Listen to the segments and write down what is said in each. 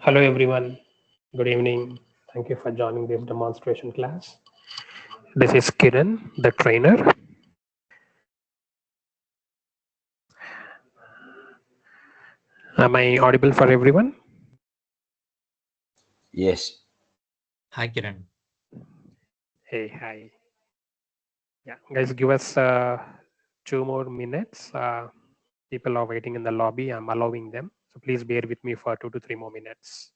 Hello everyone, good evening. Thank you for joining this demonstration class. This is Kiran, the trainer. Am I audible for everyone? Yes. Hi, Kiran. Hey, hi. Yeah, guys, give us 2 more minutes. People are waiting in the lobby. I'm allowing them. So please bear with me for 2 to 3 more minutes.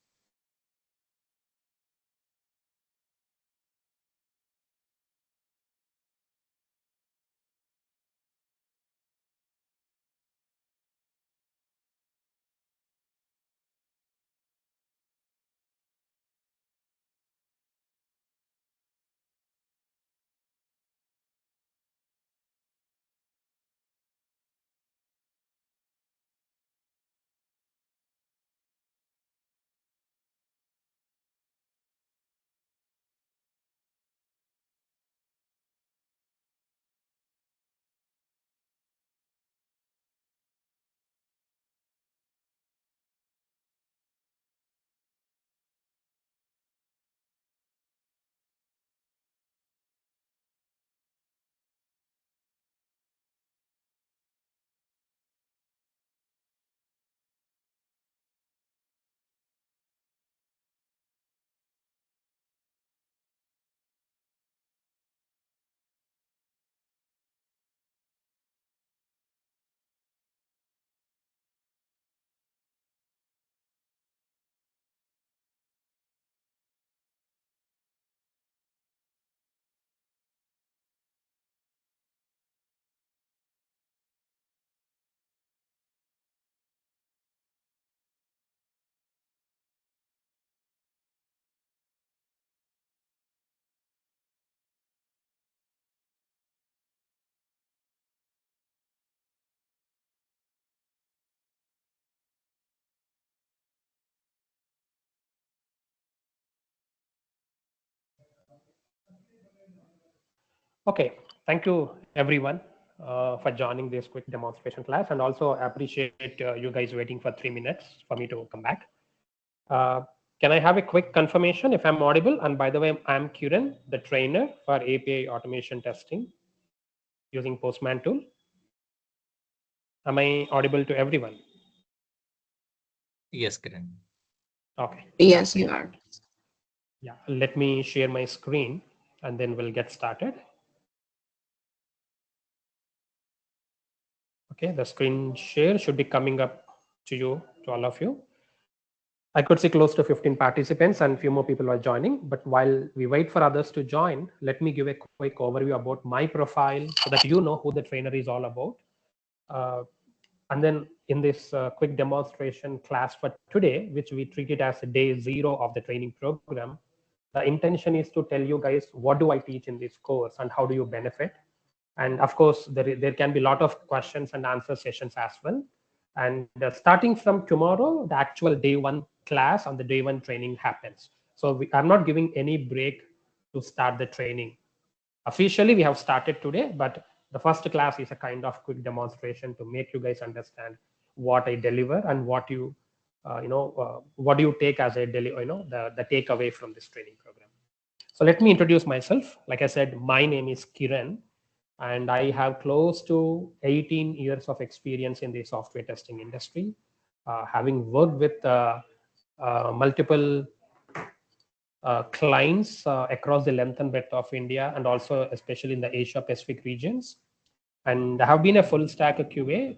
Okay, thank you everyone for joining this quick demonstration class, and also appreciate you guys waiting for 3 minutes for me to come back. Uh, can I have a quick confirmation if I'm audible? And by the way, I'm Kiran, the trainer for API automation testing using Postman tool. Am I audible to everyone? Yes, Kiran. Okay, Yes, that's you great. are. Yeah, let me share my screen and then we'll get started. Okay, the screen share should be coming up to you, to all of you. I could see close to 15 participants and few more people are joining. But while we wait for others to join, let me give a quick overview about my profile so that you know who the trainer is all about. Uh, and then in this quick demonstration class for today, which we treat it as day 0 of the training program, the intention is to tell you guys what do I teach in this course and how do you benefit. And of course, there can be a lot of questions and answer sessions as well. And starting from tomorrow, the actual day 1 class on the day 1 training happens. So I'm not giving any break to start the training. Officially, we have started today, but the first class is a kind of quick demonstration to make you guys understand what I deliver and what what do you take as a the takeaway from this training program. So let me introduce myself. Like I said, my name is Kiran, and I have close to 18 years of experience in the software testing industry, having worked with multiple clients across the length and breadth of India, and also especially in the Asia Pacific regions. And I have been a full stack QA.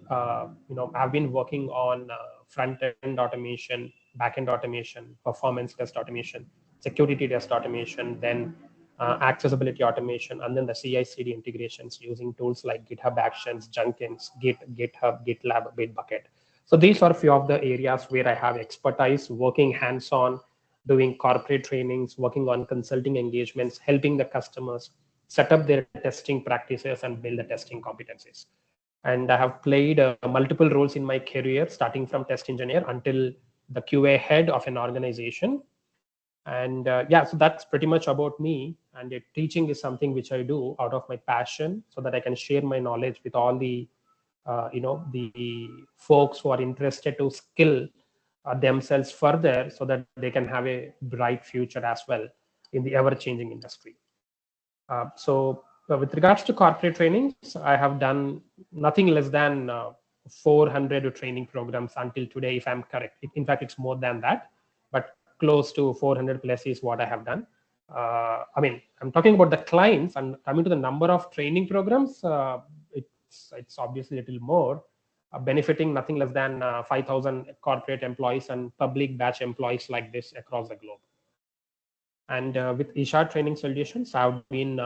I've been working on front end automation, back end automation, performance test automation, security test automation, then accessibility automation, and then the CI/CD integrations using tools like GitHub Actions, Jenkins, GitHub, GitLab, Bitbucket. So these are a few of the areas where I have expertise, working hands-on, doing corporate trainings, working on consulting engagements, helping the customers set up their testing practices and build the testing competencies. And I have played multiple roles in my career, starting from test engineer until the QA head of an organization. And yeah, so that's pretty much about me. And teaching is something which I do out of my passion, so that I can share my knowledge with all the the folks who are interested to skill themselves further, so that they can have a bright future as well in the ever changing industry. With regards to corporate trainings, I have done nothing less than 400 training programs until today, if I'm correct. In fact, it's more than that, but close to 400 plus is what I have done. I mean, I'm talking about the clients, and coming to the number of training programs, it's obviously a little more, benefiting nothing less than 5,000 corporate employees and public batch employees like this across the globe. And with Isha Training Solutions, I've been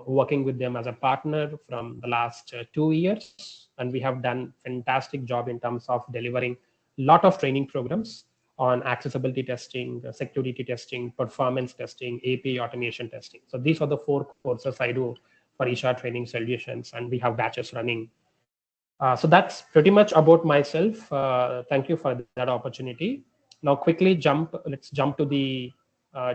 working with them as a partner from the last 2 years, and we have done fantastic job in terms of delivering a lot of training programs on accessibility testing, security testing, performance testing, API automation testing. So these are the 4 courses I do for Isha Training Solutions, and we have batches running. So that's pretty much about myself. Thank you for that opportunity. Now, let's jump to the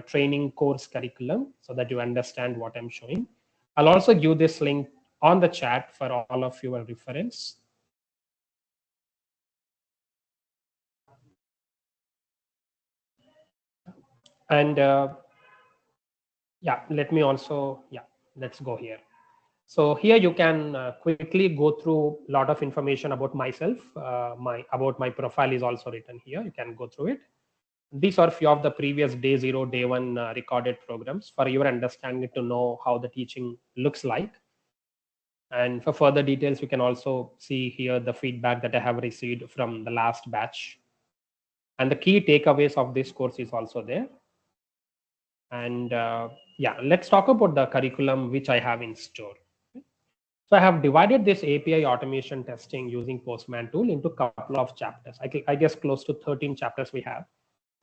training course curriculum so that you understand what I'm showing. I'll also give this link on the chat for all of your reference. And yeah, let me also, yeah, let's go here. So here you can quickly go through a lot of information about myself. About my profile is also written here. You can go through it. These are few of the previous day 0, day 1 recorded programs for your understanding to know how the teaching looks like. And for further details, we can also see here the feedback that I have received from the last batch. And the key takeaways of this course is also there. And yeah, let's talk about the curriculum which I have in store. So I have divided this API automation testing using Postman tool into a couple of chapters. I guess close to 13 chapters we have.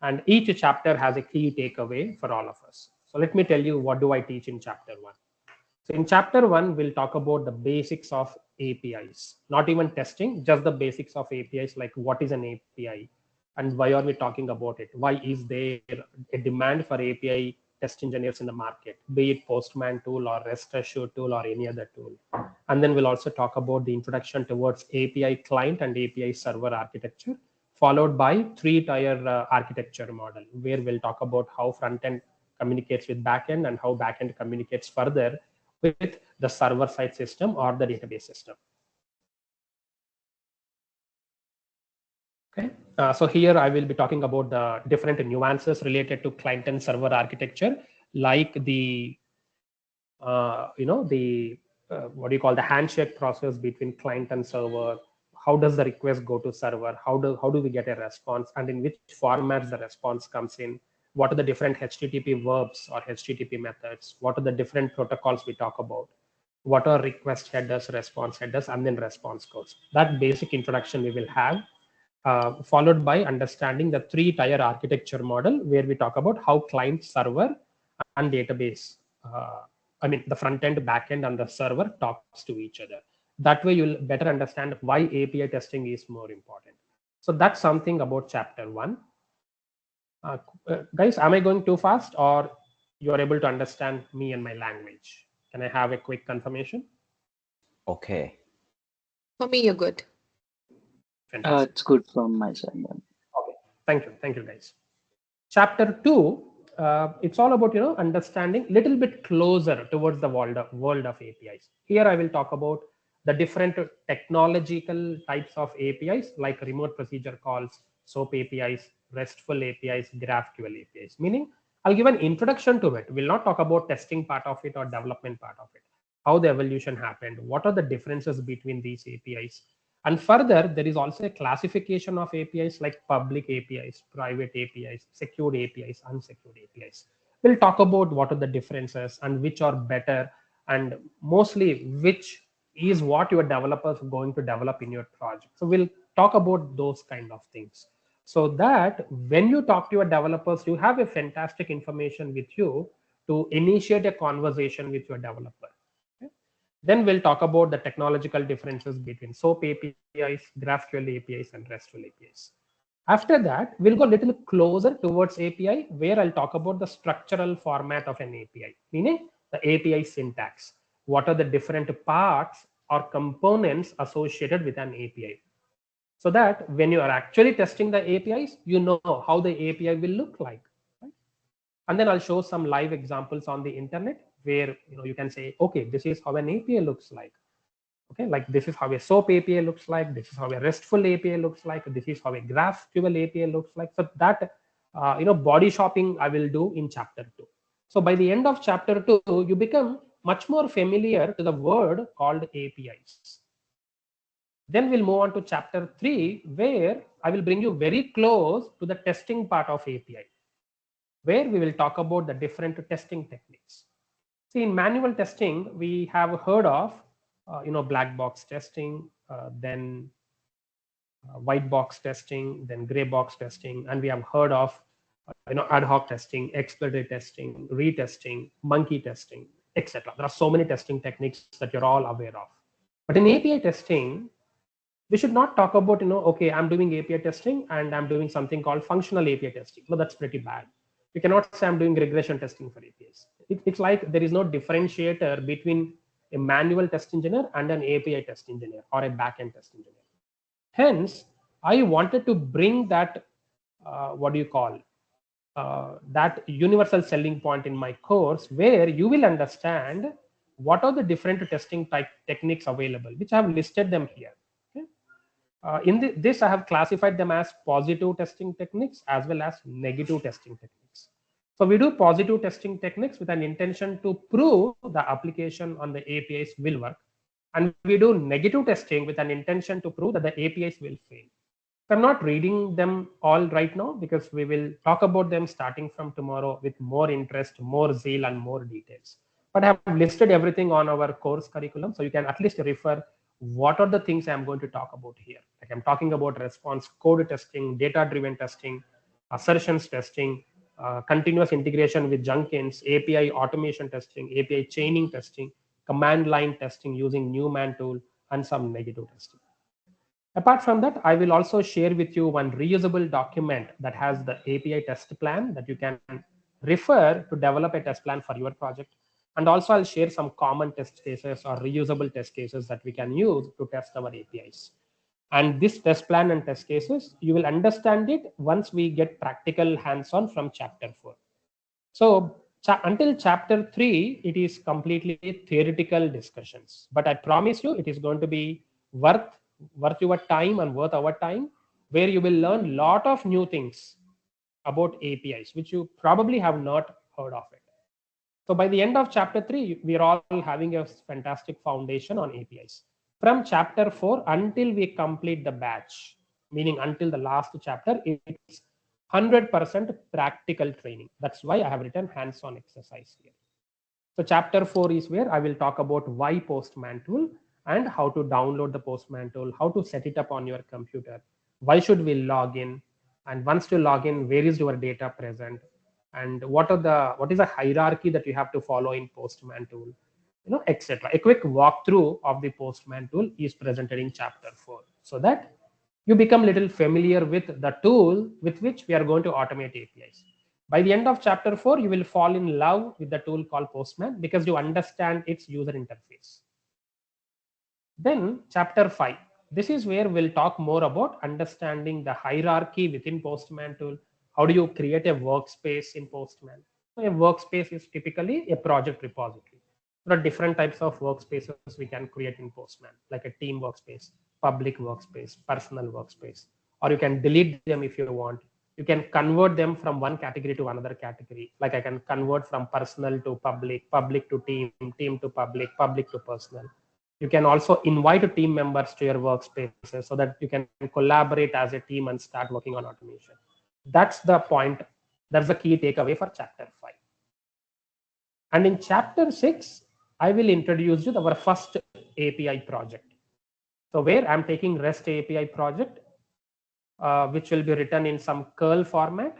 And each chapter has a key takeaway for all of us. So let me tell you, what do I teach in chapter 1. So in chapter 1, we'll talk about the basics of APIs, not even testing, just the basics of APIs, like what is an API and why are we talking about it? Why is there a demand for API test engineers in the market, be it Postman tool or Rest Assured tool or any other tool. And then we'll also talk about the introduction towards API client and API server architecture, followed by three-tier architecture model, where we'll talk about how front-end communicates with backend and how backend communicates further with the server-side system or the database system. Okay, so here I will be talking about the different nuances related to client and server architecture, like the what do you call the handshake process between client and server. How does the request go to server? How do we get a response, and in which formats the response comes in? What are the different HTTP verbs or HTTP methods? What are the different protocols we talk about? What are request headers, response headers, and then response codes? That basic introduction we will have. Followed by understanding the three-tier architecture model, where we talk about how client, server, and database, the front end, back end, and the server talks to each other. That way you'll better understand why API testing is more important. So that's something about chapter 1. Guys, am I going too fast, or you're able to understand me and my language? Can I have a quick confirmation? Okay. For me, you're good. It's good from my side. Okay, thank you guys. Chapter 2, it's all about understanding little bit closer towards the world of APIs. Here I will talk about the different technological types of APIs, like remote procedure calls, SOAP APIs, RESTful APIs, GraphQL APIs. Meaning, I'll give an introduction to it. We'll not talk about testing part of it or development part of it. How the evolution happened, what are the differences between these APIs. And further, there is also a classification of APIs like public APIs, private APIs, secured APIs, unsecured APIs. We'll talk about what are the differences and which are better, and mostly which is what your developers are going to develop in your project. So we'll talk about those kind of things, so that when you talk to your developers, you have a fantastic information with you to initiate a conversation with your developer. Then we'll talk about the technological differences between SOAP APIs, GraphQL APIs, and RESTful APIs. After that, we'll go a little closer towards API, where I'll talk about the structural format of an API, meaning the API syntax. What are the different parts or components associated with an API? So that when you are actually testing the APIs, you know how the API will look like. Right? And then I'll show some live examples on the internet, where you can say, okay, this is how an API looks like. Okay, like this is how a SOAP API looks like. This is how a RESTful API looks like. This is how a GraphQL API looks like. So that body shopping I will do in chapter 2. So by the end of chapter 2, you become much more familiar to the word called APIs. Then we'll move on to chapter 3, where I will bring you very close to the testing part of API, where we will talk about the different testing techniques. See, in manual testing, we have heard of black box testing, then white box testing, then gray box testing, and we have heard of ad hoc testing, exploratory testing, retesting, monkey testing, etc. There are so many testing techniques that you're all aware of. But in API testing, we should not talk about okay, I'm doing API testing and I'm doing something called functional API testing. No, that's pretty bad. You cannot say I'm doing regression testing for APIs. It's like there is no differentiator between a manual test engineer and an API test engineer or a backend test engineer. Hence, I wanted to bring that, that universal selling point in my course, where you will understand what are the different testing type techniques available, which I have listed them here. Okay? In this, I have classified them as positive testing techniques as well as negative testing techniques. So we do positive testing techniques with an intention to prove the application on the APIs will work. And we do negative testing with an intention to prove that the APIs will fail. I'm not reading them all right now, because we will talk about them starting from tomorrow with more interest, more zeal, and more details. But I have listed everything on our course curriculum, so you can at least refer what are the things I'm going to talk about here. Like I'm talking about response code testing, data-driven testing, assertions testing, continuous integration with Jenkins, API automation testing, API chaining testing, command line testing using Newman tool, and some negative testing. Apart from that, I will also share with you one reusable document that has the API test plan that you can refer to develop a test plan for your project. And also I'll share some common test cases or reusable test cases that we can use to test our APIs. And this test plan and test cases, you will understand it once we get practical hands-on from chapter 4. So until chapter 3, it is completely theoretical discussions. But I promise you, it is going to be worth your time and worth our time, where you will learn a lot of new things about APIs, which you probably have not heard of it. So by the end of chapter 3, we are all having a fantastic foundation on APIs. From chapter 4 until we complete the batch, meaning until the last chapter, it's 100% practical training. That's why I have written hands-on exercise here. So chapter 4 is where I will talk about why Postman tool and how to download the Postman tool, how to set it up on your computer, why should we log in, and once you log in, where is your data present, and what is the hierarchy that you have to follow in Postman tool, etc. A quick walkthrough of the Postman tool is presented in chapter 4, so that you become a little familiar with the tool with which we are going to automate APIs. By the end of chapter 4, you will fall in love with the tool called Postman because you understand its user interface. Then chapter 5, this is where we'll talk more about understanding the hierarchy within Postman tool. How do you create a workspace in Postman? A workspace is typically a project repository. There are different types of workspaces we can create in Postman, like a team workspace, public workspace, personal workspace, or you can delete them if you want. You can convert them from one category to another category. Like I can convert from personal to public, public to team, team to public, public to personal. You can also invite team members to your workspaces so that you can collaborate as a team and start working on automation. That's the point. That's the key takeaway for chapter 5. And in chapter 6, I will introduce you our first API project. So where I'm taking REST API project, which will be written in some curl format,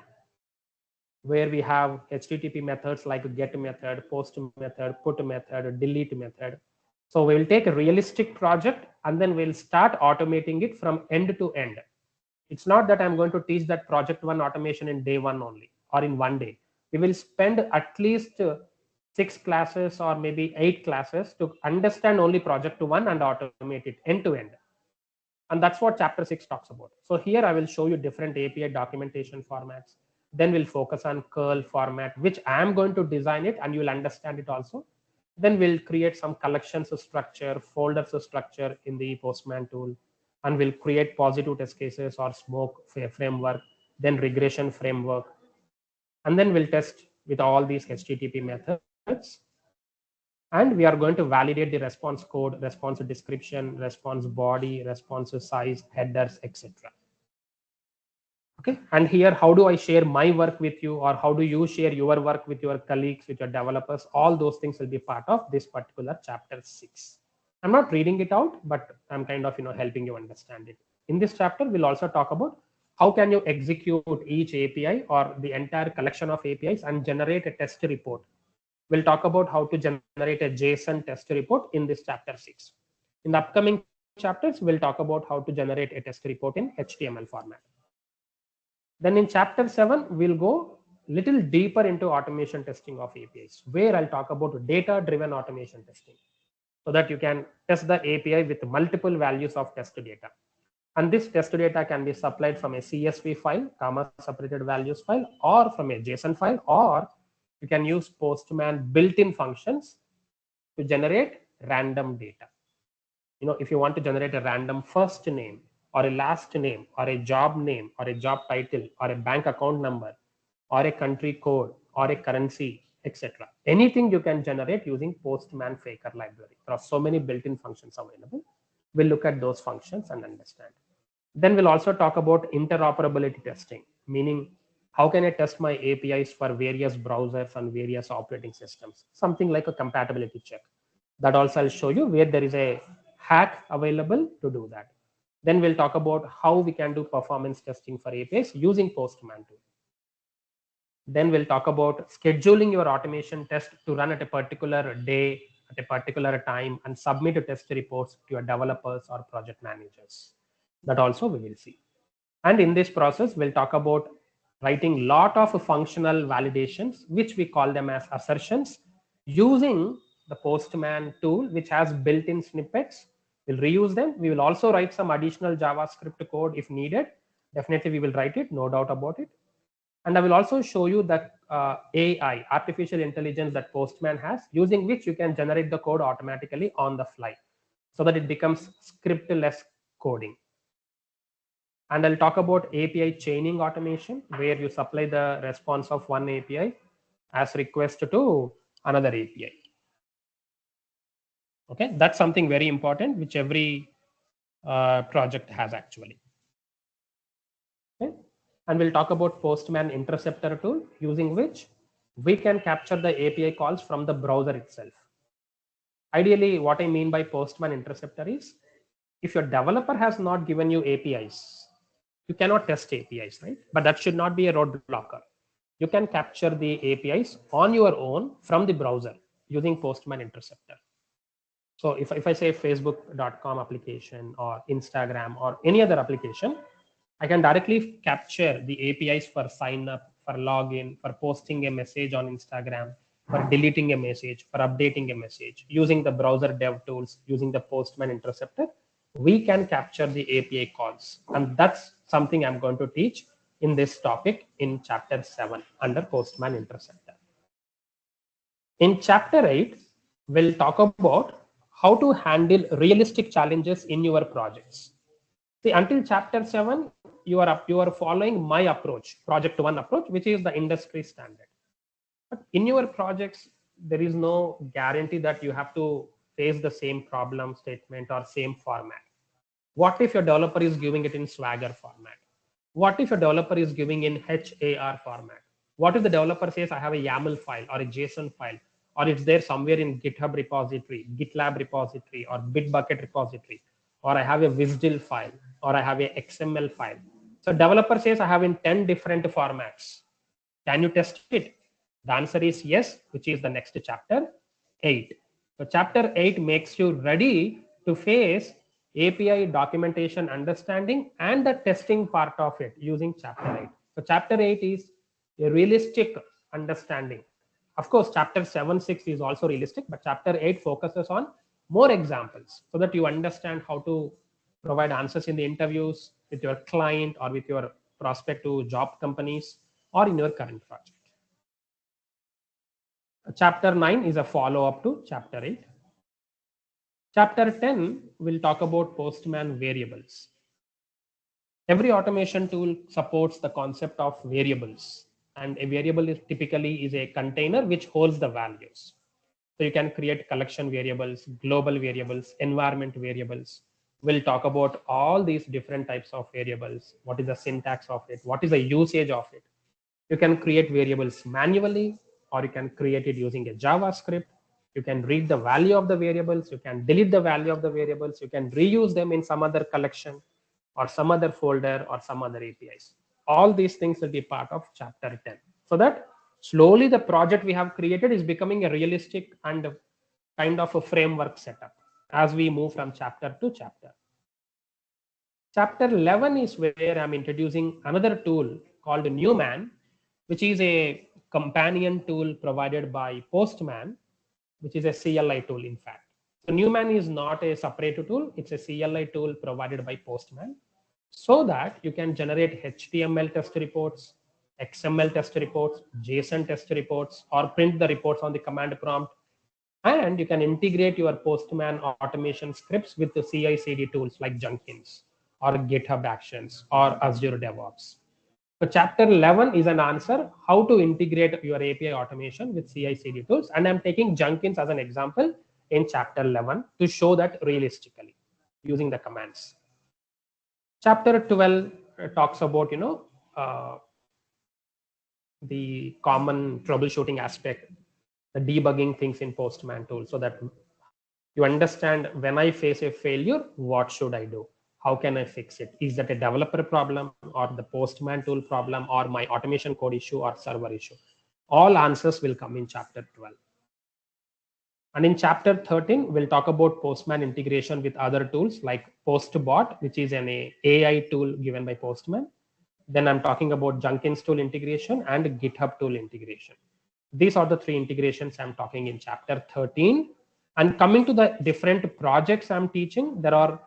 where we have HTTP methods like get method, post method, put method, delete method. So we will take a realistic project and then we'll start automating it from end to end. It's not that I'm going to teach that project one automation in day one only or in one day. We will spend at least 6 classes or maybe 8 classes to understand only project one and automate it end to end. And that's what chapter 6 talks about. So here I will show you different API documentation formats. Then we'll focus on curl format, which I'm going to design it and you will understand it also. Then we'll create some collections structure, folders structure in the Postman tool, and we'll create positive test cases or smoke framework, then regression framework. And then we'll test with all these HTTP methods. And we are going to validate the response code, response description, response body, response size, headers, etc. Okay. And here, how do I share my work with you, or how do you share your work with your colleagues, with your developers? All those things will be part of this particular chapter 6. I'm not reading it out, but I'm kind of helping you understand it. In this chapter, we'll also talk about how can you execute each API or the entire collection of APIs and generate a test report. We'll talk about how to generate a JSON test report in this chapter 6. In the upcoming chapters, we'll talk about how to generate a test report in HTML format. Then in chapter 7, we'll go little deeper into automation testing of APIs, where I'll talk about data-driven automation testing, so that you can test the API with multiple values of test data. And this test data can be supplied from a CSV file, comma separated values file, or from a JSON file, or you can use Postman built-in functions to generate random data. If you want to generate a random first name or a last name or a job name or a job title or a bank account number or a country code or a currency, etc. Anything you can generate using Postman Faker library. There are so many built-in functions available. We'll look at those functions and understand. Then we'll also talk about interoperability testing, meaning how can I test my APIs for various browsers and various operating systems? Something like a compatibility check. That also I'll show you where there is a hack available to do that. Then we'll talk about how we can do performance testing for APIs using Postman tool. Then we'll talk about scheduling your automation test to run at a particular day, at a particular time, and submit test reports to your developers or project managers. That also we will see. And in this process, we'll talk about writing lot of functional validations, which we call them as assertions, using the Postman tool, which has built-in snippets. We'll reuse them. We will also write some additional JavaScript code if needed. Definitely we will write it, no doubt about it. And I will also show you the AI, artificial intelligence, that Postman has, using which you can generate the code automatically on the fly, so that it becomes scriptless coding. And I'll talk about API chaining automation, where you supply the response of one API as request to another API. Okay, that's something very important, which every project has actually. Okay, and we'll talk about Postman interceptor tool, using which we can capture the API calls from the browser itself. Ideally, what I mean by Postman interceptor is, if your developer has not given you APIs, you cannot test APIs, right? But that should not be a roadblocker. You can capture the APIs on your own from the browser using Postman interceptor. So if I say Facebook.com application or Instagram or any other application, I can directly capture the APIs for sign up, for login, for posting a message on Instagram, for deleting a message, for updating a message. Using the browser dev tools, using the Postman interceptor, we can capture the API calls. And that's something I'm going to teach in this topic in chapter 7 under Postman interceptor. In chapter 8, we'll talk about how to handle realistic challenges in your projects. See, until chapter 7, you are following my approach, project 1 approach, which is the industry standard. But in your projects, there is no guarantee that you have to face the same problem statement or same format. What if your developer is giving it in Swagger format? What if your developer is giving in HAR format? What if the developer says, I have a YAML file or a JSON file, or it's there somewhere in GitHub repository, GitLab repository, or Bitbucket repository, or I have a WSDL file, or I have a XML file. So developer says, I have in 10 different formats. Can you test it? The answer is yes, which is the next chapter 8. So chapter 8 makes you ready to face API documentation understanding and the testing part of it using chapter 8. So chapter 8 is a realistic understanding. Of course, chapter 7, 6 is also realistic, but chapter 8 focuses on more examples so that you understand how to provide answers in the interviews with your client or with your prospective job companies or in your current project. Chapter 9 is a follow-up to chapter 8. Chapter 10 will talk about Postman variables. Every automation tool supports the concept of variables, and a variable is typically a container which holds the values. So you can create collection variables, global variables, environment variables. We'll talk about all these different types of variables. What is the syntax of it? What is the usage of it? You can create variables manually, or you can create it using a JavaScript. You can read the value of the variables. You can delete the value of the variables. You can reuse them in some other collection or some other folder or some other APIs. All these things will be part of chapter 10. So that slowly the project we have created is becoming a realistic and kind of a framework setup as we move from chapter to chapter. Chapter 11 is where I'm introducing another tool called Newman, which is a companion tool provided by Postman, which is a CLI tool, in fact. So Newman is not a separate tool. It's a CLI tool provided by Postman, so that you can generate HTML test reports, XML test reports, JSON test reports, or print the reports on the command prompt. And you can integrate your Postman automation scripts with the CI/CD tools like Jenkins or GitHub Actions or Azure DevOps. So chapter 11 is an answer how to integrate your API automation with CI/CD tools. And I'm taking Jenkins as an example in chapter 11 to show that realistically using the commands. Chapter 12 talks about, the common troubleshooting aspect, the debugging things in Postman tool, so that you understand when I face a failure, what should I do? How can I fix it? Is that a developer problem or the Postman tool problem or my automation code issue or server issue? All answers will come in chapter 12. And in chapter 13, we'll talk about Postman integration with other tools like PostBot, which is an AI tool given by Postman. Then I'm talking about Jenkins tool integration and GitHub tool integration. These are the 3 integrations I'm talking in chapter 13. And coming to the different projects I'm teaching, there are,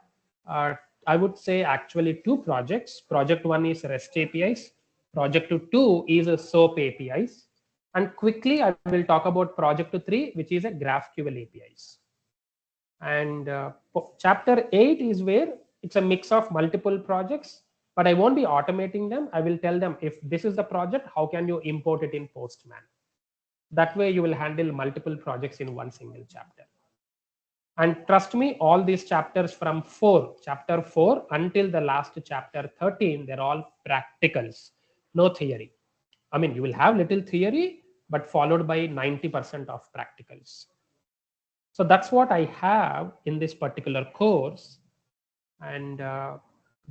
I would say, actually 2 projects. Project 1 is REST APIs. Project 2 is a SOAP APIs. And quickly, I will talk about project 3, which is a GraphQL APIs. And chapter 8 is where it's a mix of multiple projects, but I won't be automating them. I will tell them, if this is the project, how can you import it in Postman? That way you will handle multiple projects in one single chapter. And trust me, all these chapters from chapter 4 until the last chapter 13, they're all practicals, no theory. I mean, you will have little theory, but followed by 90% of practicals. So that's what I have in this particular course. And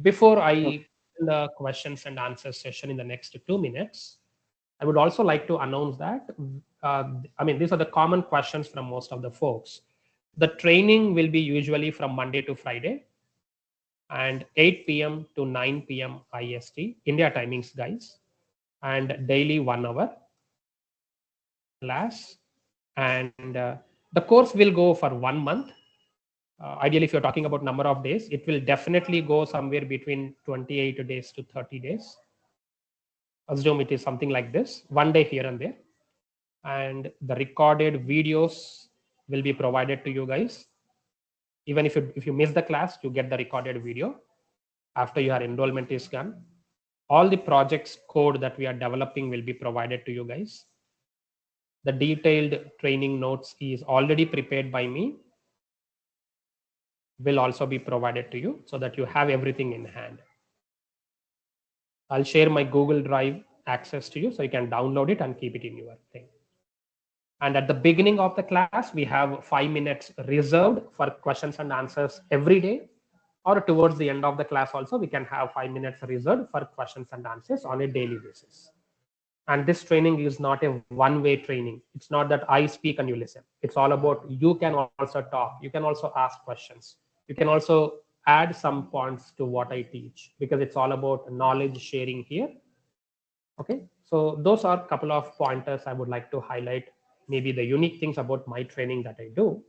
before I Okay. the questions and answers session in the next 2 minutes, I would also like to announce that, I mean, these are the common questions from most of the folks. The training will be usually from Monday to Friday and 8 p.m. to 9 p.m. IST, India timings, guys, and daily 1 hour class. And the course will go for 1 month. Ideally, if you're talking about number of days, it will definitely go somewhere between 28 days to 30 days. Assume it is something like this, 1 day here and there. And the recorded videos will be provided to you guys. Even if you miss the class, you get the recorded video after your enrollment is done. All the projects code that we are developing will be provided to you guys. The detailed training notes is already prepared by me, will also be provided to you so that you have everything in hand. I'll share my Google Drive access to you so you can download it and keep it in your thing. And at the beginning of the class, we have 5 minutes reserved for questions and answers every day. Or towards the end of the class also, we can have 5 minutes reserved for questions and answers on a daily basis. And this training is not a one-way training. It's not that I speak and you listen. It's all about you can also talk. You can also ask questions. You can also add some points to what I teach, because it's all about knowledge sharing here. Okay, so those are a couple of pointers I would like to highlight, maybe the unique things about my training that I do.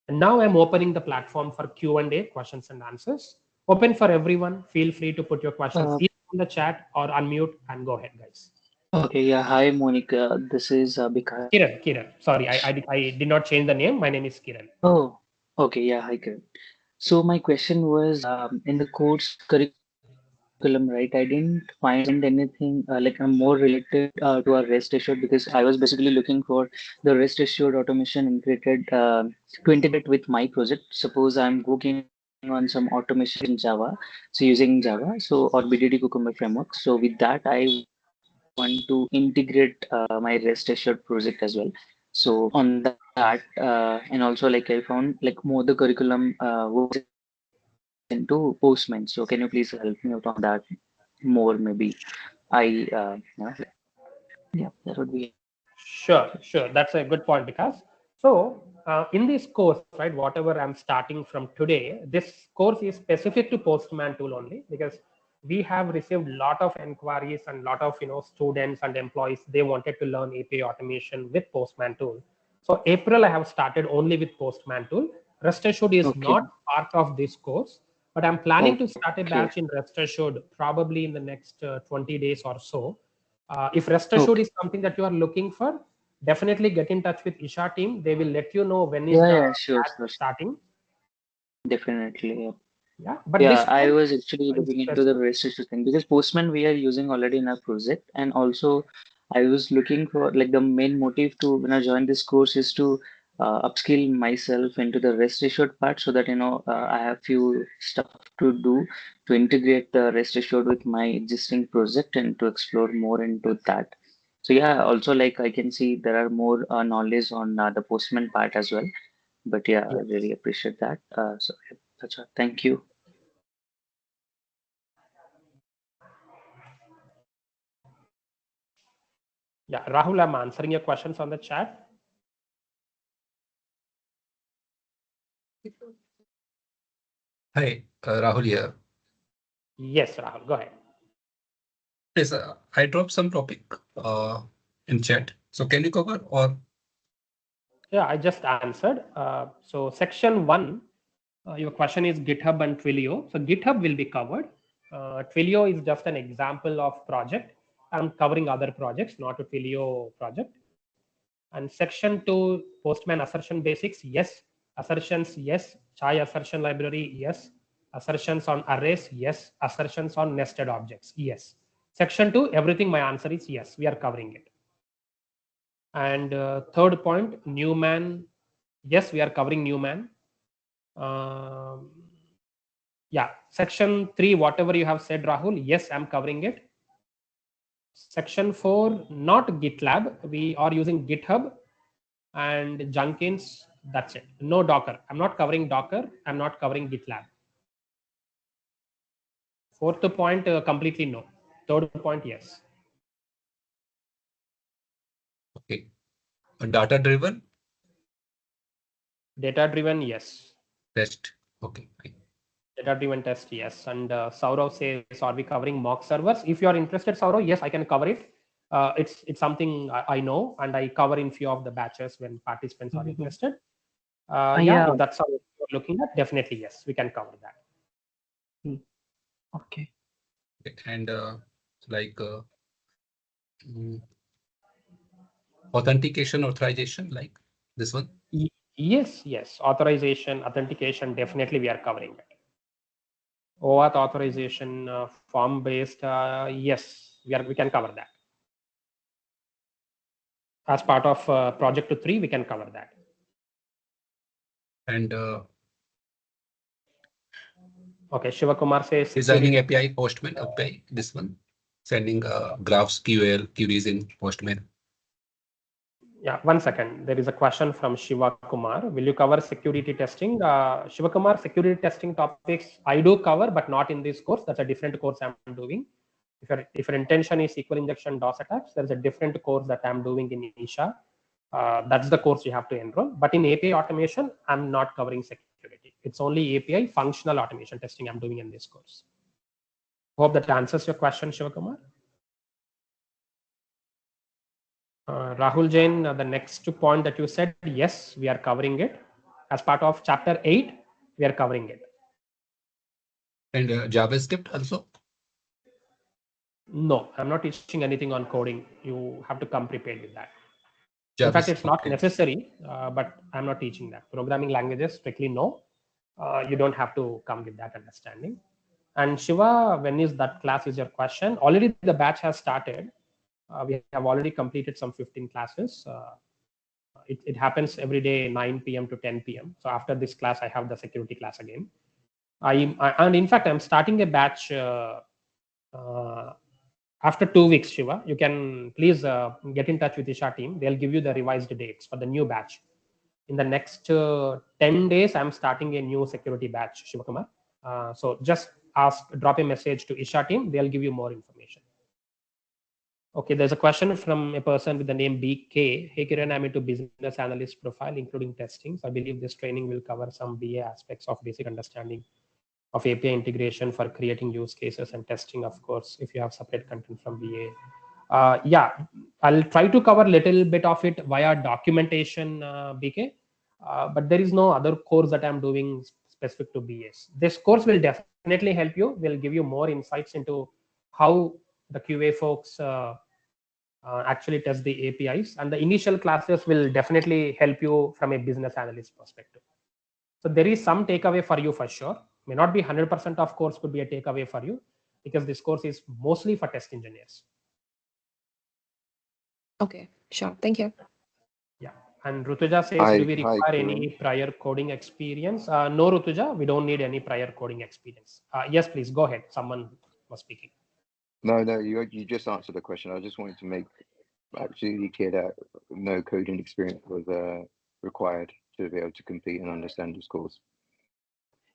And now I'm opening the platform for Q&A, questions and answers. Open for everyone. Feel free to put your questions either in the chat or unmute and go ahead, guys. Okay. Yeah. Hi, Monica. This is Bikash. Kiran. Sorry, I did not change the name. My name is Kiran. Oh, okay. Yeah. Hi, Kiran. So my question was, in the course curriculum, right? I didn't find anything like more related to our rest assured, because I was basically looking for the rest assured automation integrated to integrate with my project. Suppose I'm working on some automation in Java, so using Java, so or BDD Cucumber framework. So with that, I want to integrate my rest assured project as well. So on that, and also like I found like more the curriculum was into Postman. So can you please help me out on that more? Maybe I, yeah, that would be. Sure. That's a good point, because so in this course, right, whatever I'm starting from today, this course is specific to Postman tool only, because we have received a lot of inquiries and lot of students and employees. They wanted to learn API automation with Postman tool. So April I have started only with Postman tool. Rest assured is Okay. not part of this course, but I'm planning to start a Okay. batch in Rest assured probably in the next 20 days or so. If rest assured Okay. is something that you are looking for, definitely get in touch with Isha team. They will let you know when is Yeah, the yeah, sure, batch sure, starting. definitely. Yeah. Yeah, but Yeah, this I course was actually is looking into the specific. rest issue thing because Postman we are using already in our project, and also I was looking for like the main motive to when I joined this course is to upskill myself into the rest assured part so that I have few stuff to do to integrate the rest assured with my existing project and to explore more into that. So yeah, also like I can see there are more knowledge on the Postman part as well. But yeah, I Yes. really appreciate that. So yeah, that's all. Thank you. Yeah, Rahul, I'm answering your questions on the chat. Hi, Rahul here. Yes, Rahul, go ahead. Yes, I dropped some topic in chat. So can you cover or? Yeah, I just answered. So section 1, your question is GitHub and Twilio. So GitHub will be covered. Twilio is just an example of project. I'm covering other projects, not a Twilio project. And section 2, Postman assertion basics, yes. Assertions, yes. Chai assertion library, yes. Assertions on arrays, yes. Assertions on nested objects, yes. Section 2, everything, my answer is yes, we are covering it. And third point, Newman, yes, we are covering Newman. Yeah, section 3, whatever you have said, Rahul, yes, I'm covering it. Section 4, not GitLab, we are using GitHub and Jenkins, that's it. No Docker, I'm not covering Docker, I'm not covering GitLab. Fourth point, completely no. Third point, yes. Okay. Data driven? Data driven, yes. Test. Okay. Data-driven test, yes. And Saurav says, are we covering mock servers? If you are interested, Saurav, yes, I can cover it. It's something I know, and I cover in few of the batches when participants are interested. Yeah. If that's how you're looking at, definitely, yes, we can cover that. Okay. And authentication, authorization, like this one? Yes. Authorization, authentication, definitely we are covering that. OAuth authorization, form-based, yes, we can cover that. As part of project 3, we can cover that. And okay, Shivakumar says designing API, Postman API, this one, sending graphs, QL, queries in Postman. Yeah, 1 second. There is a question from Shiva Kumar. Will you cover security testing? Shiva Kumar, security testing topics I do cover, but not in this course. That's a different course I'm doing. If your intention is SQL injection DOS attacks, there's a different course that I'm doing in Isha. That's the course you have to enroll. But in API automation, I'm not covering security. It's only API functional automation testing I'm doing in this course. Hope that answers your question, Shiva Kumar. Rahul Jain, the next point that you said, yes, we are covering it. As part of chapter 8, we are covering it. And JavaScript also? No, I'm not teaching anything on coding. You have to come prepared with that. JavaScript, in fact, it's not okay. necessary, but I'm not teaching that. Programming languages, strictly no. You don't have to come with that understanding. And Shiva, when is that class is your question? Already the batch has started. We have already completed some 15 classes. It happens every day 9 p.m. to 10 p.m. So after this class, I have the security class again. And in fact, I'm starting a batch after 2 weeks, Shiva. You can please get in touch with Isha team. They'll give you the revised dates for the new batch. In the next 10 days, I'm starting a new security batch, Shiva Kumar. So just drop a message to Isha team. They'll give you more information. Okay, there's a question from a person with the name BK. Hey, Kiran, I'm into business analyst profile, including testing. So I believe this training will cover some BA aspects of basic understanding of API integration for creating use cases and testing, of course, if you have separate content from BA. Yeah, I'll try to cover a little bit of it via documentation, BK, but there is no other course that I'm doing specific to BAs. This course will definitely help you, will give you more insights into how the QA folks actually test the APIs, and the initial classes will definitely help you from a business analyst perspective. So there is some takeaway for you for sure. May not be 100% of course could be a takeaway for you, because this course is mostly for test engineers. Okay, sure. Thank you. Yeah. And Rutuja says, do we require any prior coding experience? No, Rutuja, we don't need any prior coding experience. Yes, please go ahead. Someone was speaking. No, you just answered the question. I just wanted to make absolutely clear that no coding experience was required to be able to complete and understand this course.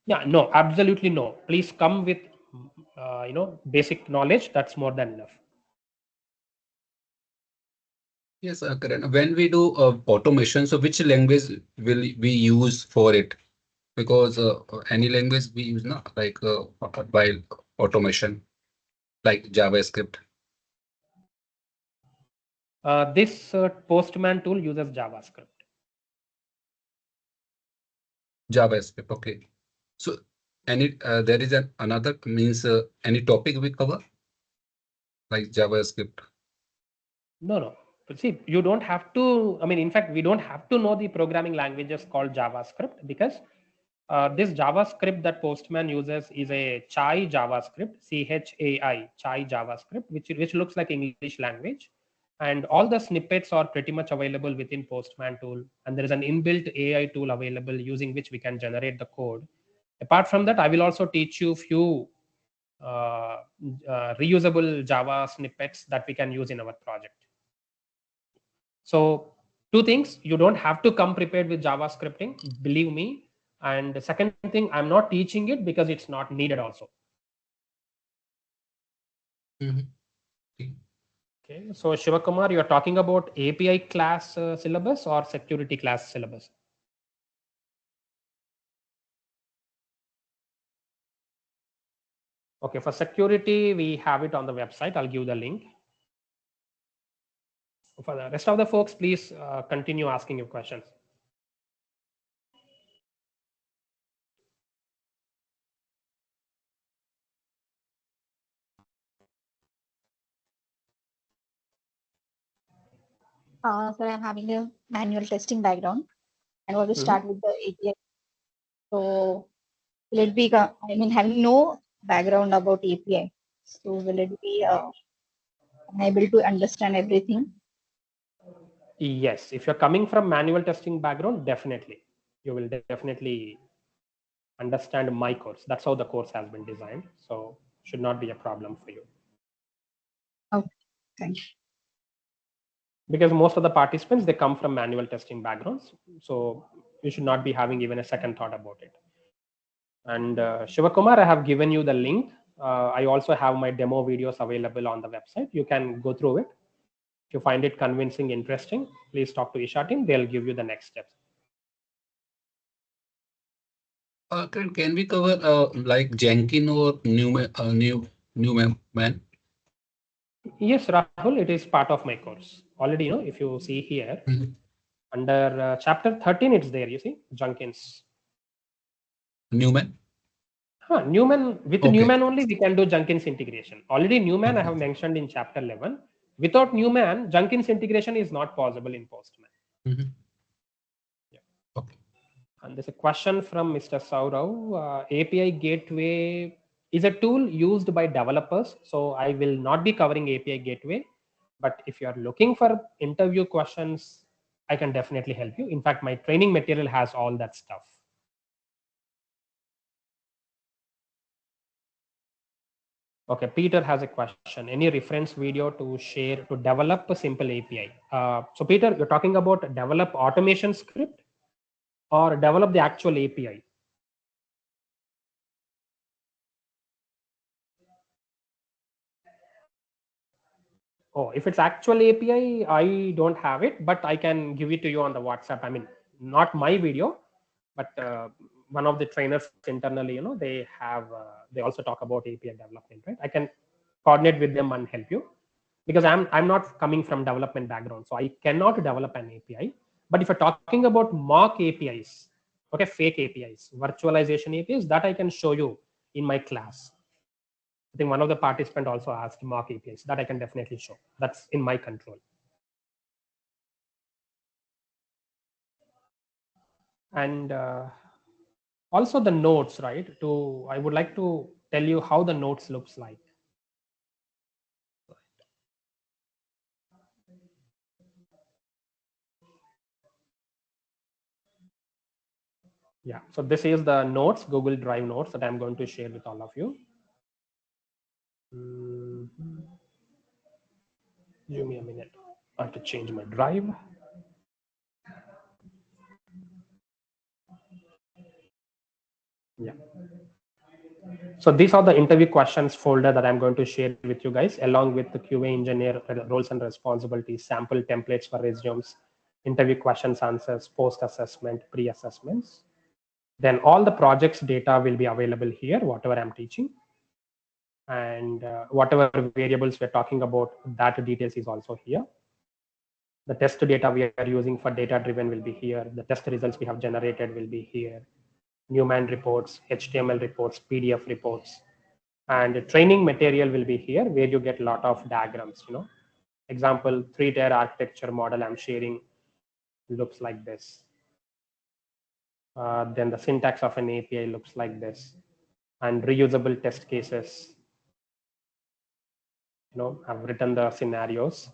Yeah, no, absolutely no. Please come with basic knowledge. That's more than enough. Yes, Karan. When we do automation, so which language will we use for it? Because any language we use, not like while automation, like JavaScript. This Postman tool uses JavaScript. JavaScript. Okay. So any there is another means any topic we cover like JavaScript. No. But see, you don't have to. I mean, in fact, we don't have to know the programming languages called JavaScript, because this JavaScript that Postman uses is a Chai JavaScript, CHAI, Chai JavaScript, which looks like English language, and all the snippets are pretty much available within Postman tool, and there is an inbuilt AI tool available using which we can generate the code. Apart from that, I will also teach you few reusable Java snippets that we can use in our project. So two things: you don't have to come prepared with Java scripting, believe me. And the second thing, I'm not teaching it because it's not needed also. Okay, so Shivakumar, you're talking about API class syllabus or security class syllabus? Okay, for security, we have it on the website. I'll give the link. For the rest of the folks, please continue asking your questions. Sir, I'm having a manual testing background and want to start with the API. So will it be, I mean, having no background about API. So will it be able to understand everything? Yes, if you're coming from manual testing background, definitely. You will definitely understand my course. That's how the course has been designed. So should not be a problem for you. Okay, thank you. Because most of the participants, they come from manual testing backgrounds. So you should not be having even a second thought about it. And Shivakumar, I have given you the link. I also have my demo videos available on the website. You can go through it. If you find it convincing, interesting, please talk to Isha team. They'll give you the next steps. Can we cover like Jenkins or Newman? Yes, Rahul, it is part of my course. Already, if you see here, under chapter 13, it's there, you see, Jenkins. Newman? Newman, with Okay. Newman only, we can do Jenkins integration. Already Newman, I have mentioned in chapter 11. Without Newman, Jenkins integration is not possible in Postman. Yeah. Okay. And there's a question from Mr. Saurav. API Gateway is a tool used by developers. So I will not be covering API Gateway. But if you are looking for interview questions, I can definitely help you. In fact, my training material has all that stuff. Okay, Peter has a question. Any reference video to share to develop a simple API? So Peter, you're talking about develop automation script or develop the actual API? Oh, if it's actual API, I don't have it, but I can give it to you on the WhatsApp. I mean, not my video, but one of the trainers internally, they have, they also talk about API development, right? I can coordinate with them and help you, because I'm not coming from development background, so I cannot develop an API. But if you're talking about mock APIs, okay, fake APIs, virtualization APIs, that I can show you in my class. I think one of the participants also asked mock APIs, that I can definitely show. That's in my control. And also the notes, right? I would like to tell you how the notes looks like. Yeah, so this is the notes, Google Drive notes that I'm going to share with all of you. Give me a minute. I have to change my drive. Yeah. So these are the interview questions folder that I'm going to share with you guys, along with the QA engineer roles and responsibilities, sample templates for resumes, interview questions, answers, post assessment, pre-assessments. Then all the projects data will be available here, whatever I'm teaching. And whatever variables we're talking about, that details is also here. The test data we are using for data driven will be here. The test results we have generated will be here. Newman reports, HTML reports, PDF reports, and training material will be here where you get a lot of diagrams. Example, 3-tier architecture model I'm sharing looks like this. Then the syntax of an API looks like this, and reusable test cases. I've written the scenarios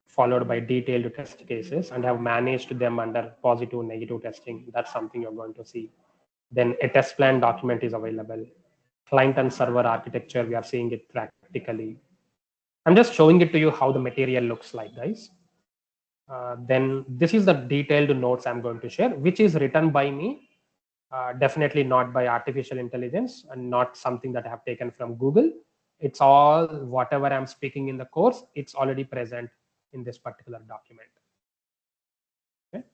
followed by detailed test cases and have managed them under positive, negative testing. That's something you're going to see. Then a test plan document is available. Client and server architecture, we are seeing it practically. I'm just showing it to you how the material looks like, guys. Then this is the detailed notes I'm going to share, which is written by me. Definitely not by artificial intelligence and not something that I have taken from Google. It's all whatever I'm speaking in the course, it's already present in this particular document. Okay.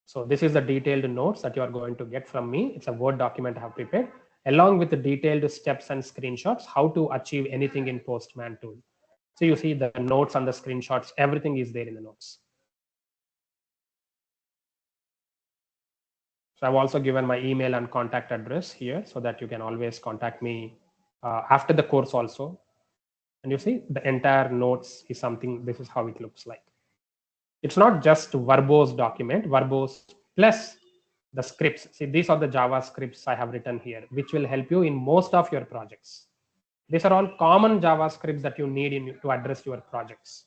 So this is the detailed notes that you are going to get from me. It's a Word document I have prepared along with the detailed steps and screenshots, how to achieve anything in Postman tool. So you see the notes and the screenshots, everything is there in the notes. So I've also given my email and contact address here so that you can always contact me after the course also. And you see the entire notes is something, this is how it looks like. It's not just verbose document, verbose plus the scripts. See, these are the Java scripts I have written here, which will help you in most of your projects. These are all common Java scripts that you need to address your projects.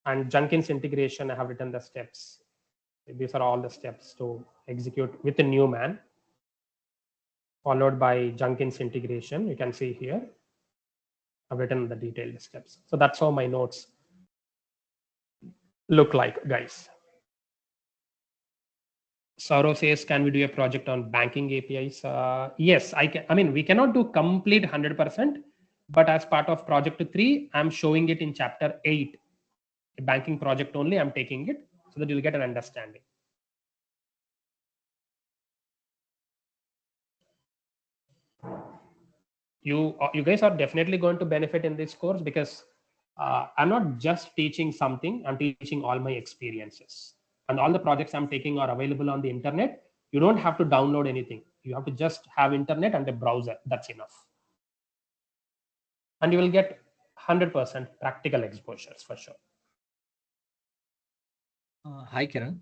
And Jenkins integration, I have written the steps. These are all the steps to execute with a Newman, followed by Jenkins integration. You can see here, I've written the detailed steps. So that's how my notes look like, guys. Saurav says, can we do a project on banking APIs? Yes, I can. I mean, we cannot do complete 100%, but as part of project 3, I'm showing it in chapter 8. A banking project only, I'm taking it so that you'll get an understanding. You guys are definitely going to benefit in this course because I'm not just teaching something, I'm teaching all my experiences. And all the projects I'm taking are available on the internet. You don't have to download anything. You have to just have internet and a browser. That's enough. And you will get 100% practical exposures for sure. Hi, Kiran.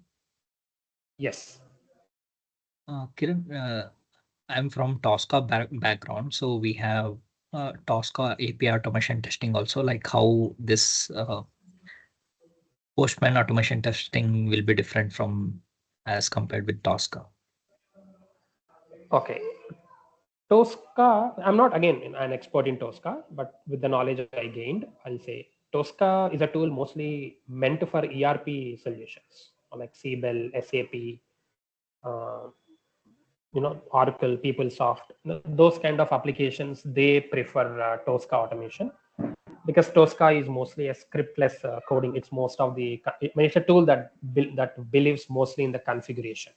Yes. Kiran, I'm from Tosca background, so we have Tosca API automation testing also, like how this Postman automation testing will be different from as compared with Tosca. Okay. Tosca, I'm not again an expert in Tosca, but with the knowledge I gained, I'll say Tosca is a tool mostly meant for ERP solutions like Siebel, SAP, Oracle, PeopleSoft, those kind of applications. They prefer Tosca automation because Tosca is mostly a scriptless coding. It's most of the. It's a tool that believes mostly in the configuration.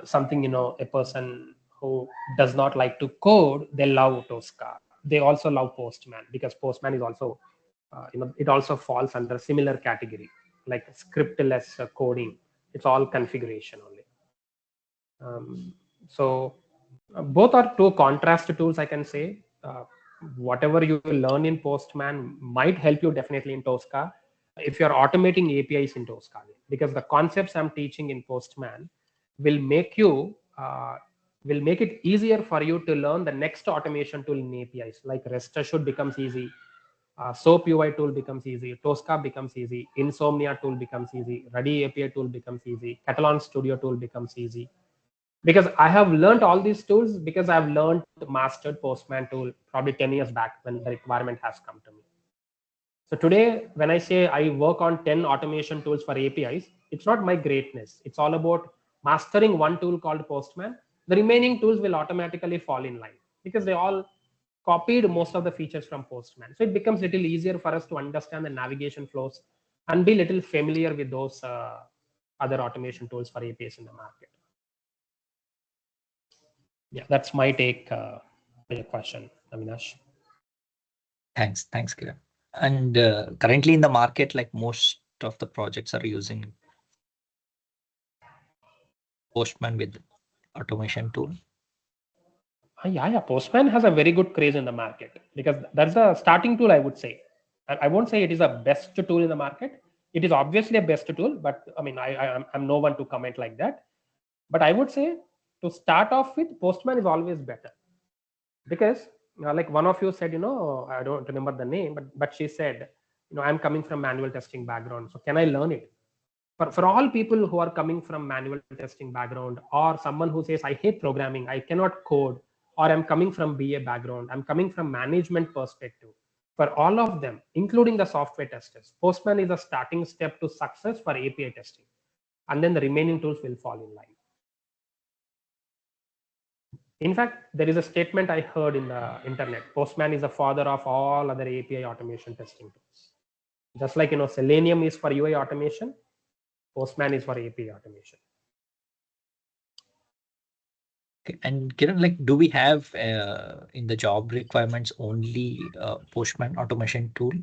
Something a person who does not like to code, they love Tosca. They also love Postman because Postman is also it also falls under similar category like scriptless coding. It's all configuration only. So both are two contrast tools, I can say. Whatever you learn in Postman might help you definitely in Tosca if you're automating APIs in Tosca, because the concepts I'm teaching in Postman will make it easier for you to learn the next automation tool in APIs, like REST Assured becomes easy, SOAP UI tool becomes easy, Tosca becomes easy, Insomnia tool becomes easy, Ready API tool becomes easy, Catalan Studio tool becomes easy. Because I have learned all these tools because I've learned mastered Postman tool probably 10 years back when the requirement has come to me. So today, when I say I work on 10 automation tools for APIs, it's not my greatness. It's all about mastering one tool called Postman. The remaining tools will automatically fall in line because they all copied most of the features from Postman. So it becomes a little easier for us to understand the navigation flows and be a little familiar with those other automation tools for APIs in the market. Yeah, that's my take for your question, Avinash. Thanks, Kiran. And currently in the market, like most of the projects are using Postman with automation tool? Yeah. Postman has a very good craze in the market because that's a starting tool, I would say. I won't say it is a best tool in the market. It is obviously a best tool, but I mean, I'm no one to comment like that. But I would say to start off with, Postman is always better because like one of you said, I don't remember the name, but she said, I'm coming from manual testing background, so can I learn it? For all people who are coming from manual testing background, or someone who says I hate programming, I cannot code, or I'm coming from BA background, I'm coming from management perspective, for all of them, including the software testers, Postman is a starting step to success for API testing, and then the remaining tools will fall in line. In fact, there is a statement I heard in the internet: Postman is the father of all other API automation testing tools. Just like Selenium is for UI automation, Postman is for API automation. Okay. And Kiran, like, do we have in the job requirements only Postman automation tool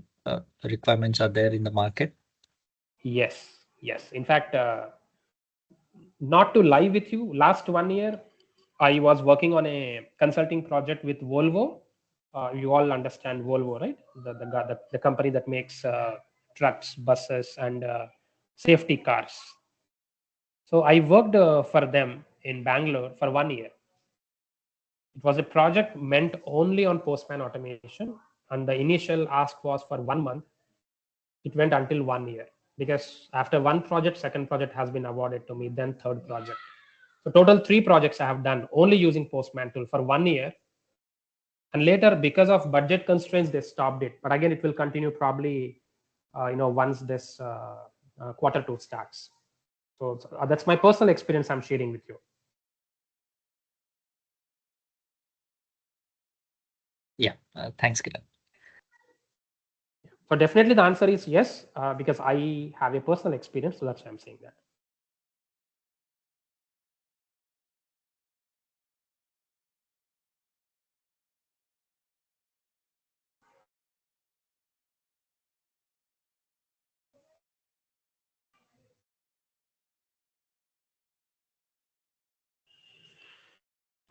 requirements are there in the market? Yes. In fact, not to lie with you, last 1 year, I was working on a consulting project with Volvo. You all understand Volvo, right? The company that makes trucks, buses, and safety cars. So I worked for them in Bangalore for 1 year. It was a project meant only on Postman automation, and the initial ask was for 1 month. It went until 1 year because after one project, second project has been awarded to me, then third project. So total 3 projects I have done only using Postman tool for 1 year. And later, because of budget constraints, they stopped it. But again, it will continue probably, once this Q2 starts. So that's my personal experience I'm sharing with you. Yeah, thanks, Kiran. So definitely the answer is yes, because I have a personal experience. So that's why I'm saying that.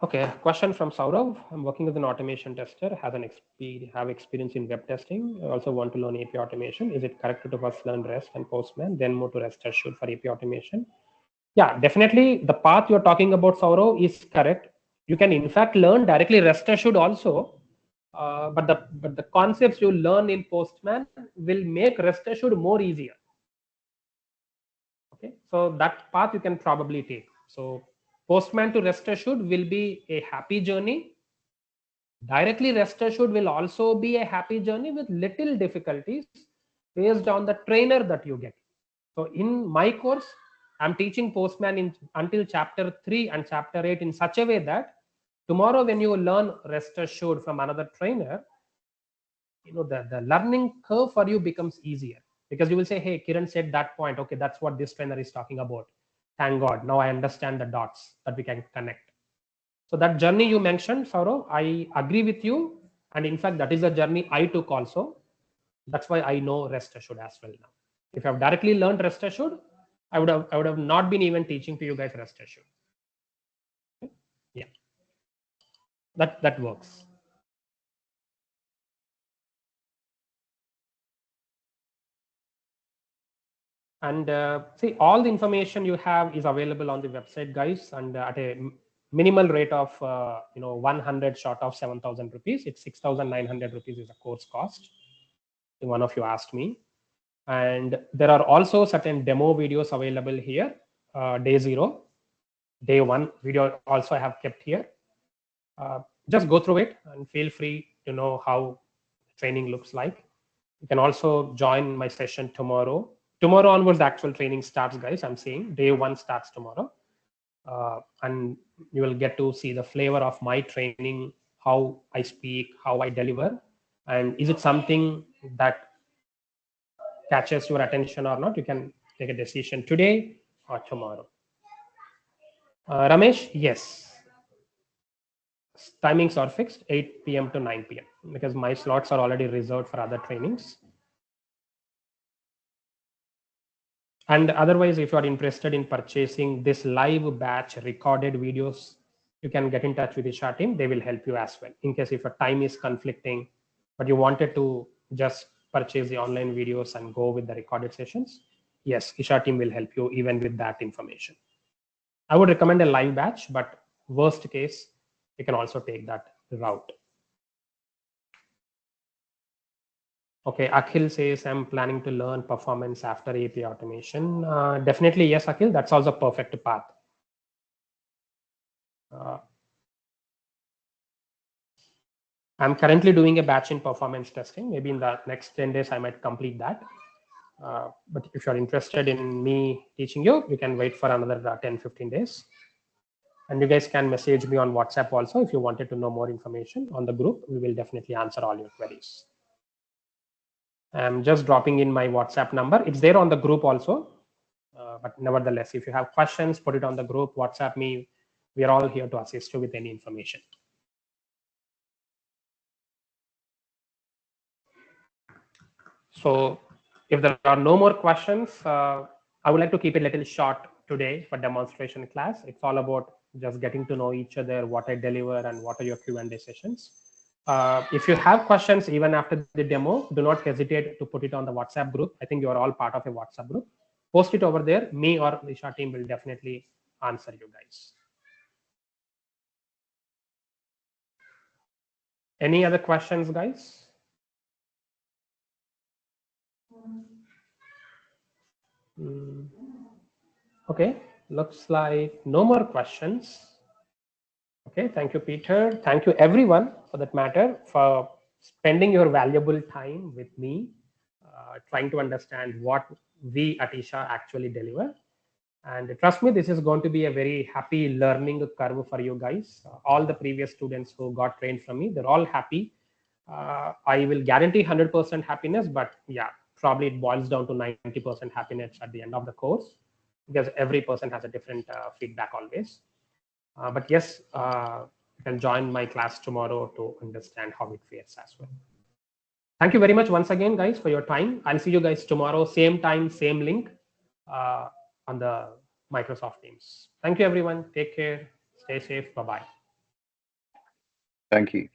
Okay, question from Saurav. I'm working as an automation tester, have experience in web testing. I also want to learn API automation. Is it correct to first learn REST and Postman, then move to REST Assured for API automation? Yeah, definitely the path you're talking about, Saurav, is correct. You can in fact learn directly REST Assured also, but the concepts you learn in Postman will make REST Assured more easier. Okay, so that path you can probably take. So Postman to REST Assured will be a happy journey. Directly REST Assured will also be a happy journey with little difficulties based on the trainer that you get. So in my course, I'm teaching Postman until chapter 3 and chapter 8 in such a way that tomorrow when you learn REST Assured from another trainer, the learning curve for you becomes easier because you will say, hey, Kiran said that point. Okay, that's what this trainer is talking about. Thank God. Now I understand the dots that we can connect. So that journey you mentioned, Saurav, I agree with you. And in fact, that is a journey I took also. That's why I know REST Assured as well now. If I've directly learned REST Assured, I would have not been even teaching to you guys REST Assured. Okay? Yeah, that works. And see, all the information you have is available on the website, guys, and at a minimal rate of 100 short of 7,000 rupees. It's 6,900 rupees is a course cost. One of you asked me. And there are also certain demo videos available here. Day 0, day 1 video also I have kept here. Just go through it and feel free to know how training looks like. You can also join my session tomorrow. Tomorrow onwards, the actual training starts, guys. I'm saying day 1 starts tomorrow. And you will get to see the flavor of my training, how I speak, how I deliver, and is it something that catches your attention or not. You can take a decision today or tomorrow. Ramesh, yes. Timings are fixed, 8 p.m. to 9 p.m. because my slots are already reserved for other trainings. And otherwise, if you are interested in purchasing this live batch recorded videos, you can get in touch with the Isha team. They will help you as well. In case if your time is conflicting, but you wanted to just purchase the online videos and go with the recorded sessions, yes, Isha team will help you even with that information. I would recommend a live batch, but worst case, you can also take that route. Okay, Akhil says, I'm planning to learn performance after API automation. Definitely, yes, Akhil, that's also a perfect path. I'm currently doing a batch in performance testing. Maybe in the next 10 days, I might complete that. But if you're interested in me teaching you, you can wait for another 10, 15 days. And you guys can message me on WhatsApp also if you wanted to know more information on the group. We will definitely answer all your queries. I'm just dropping in my WhatsApp number. It's there on the group also. But nevertheless, if you have questions, put it on the group, WhatsApp me. We are all here to assist you with any information. So if there are no more questions, I would like to keep it a little short today for demonstration class. It's all about just getting to know each other, what I deliver, and what are your Q&A sessions. If you have questions even after the demo, do not hesitate to put it on the WhatsApp group. I think you are all part of a WhatsApp group. Post it over there. Me or the Isha team will definitely answer you guys. Any other questions, guys? Okay, looks like no more questions. Okay, thank you, Peter. Thank you, everyone, for that matter, for spending your valuable time with me, trying to understand what we at Isha actually deliver. And trust me, this is going to be a very happy learning curve for you guys. All the previous students who got trained from me, they're all happy. I will guarantee 100% happiness, but yeah, probably it boils down to 90% happiness at the end of the course, because every person has a different feedback always. But yes, you can join my class tomorrow to understand how it fares as well. Thank you very much once again, guys, for your time. I'll see you guys tomorrow, same time, same link on the Microsoft Teams. Thank you, everyone. Take care. Stay safe. Bye-bye. Thank you.